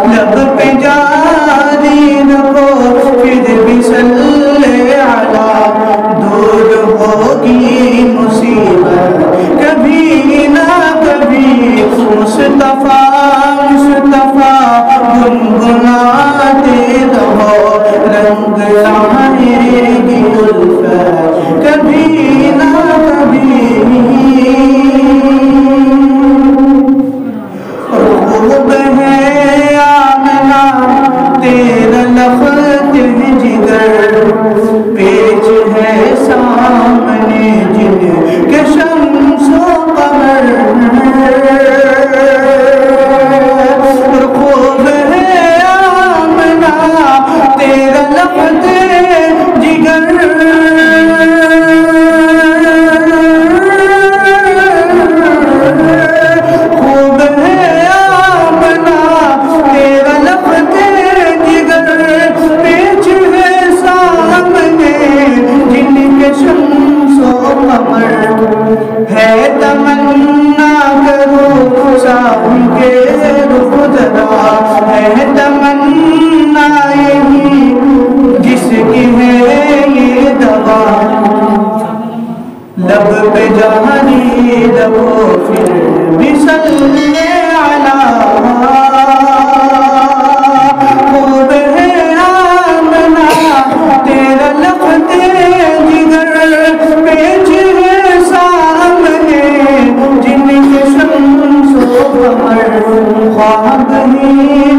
لب پہ جاری رکھو پھر بھی صلی علی دور ہوگی مصیبت کبھی نہ کبھی مصطفیٰ گنگناتے رہو رنگ لائے گی الفت کبھی نہ کبھی خوب ہے آمنہ تیرا لخت جگر پیچ ہے سامنے جن کے شمس و قمر خوب ہے آمنہ تیرا لخت جگر خوب ہے آمنہ تیرا لخت جگر پیچ ہے سامنے جن کے شمس و قمر ہے تمنا کرو ساحل کے رخ ذرا ہے تمنا یہی جس کی ہے یہ دوا لب پہ جاری رکھو پھر بھی صلی علی خوب ہے آمنہ تیرا لخت جگر پیچ ہے سامنے جن کے شمس و قمر خواب ہی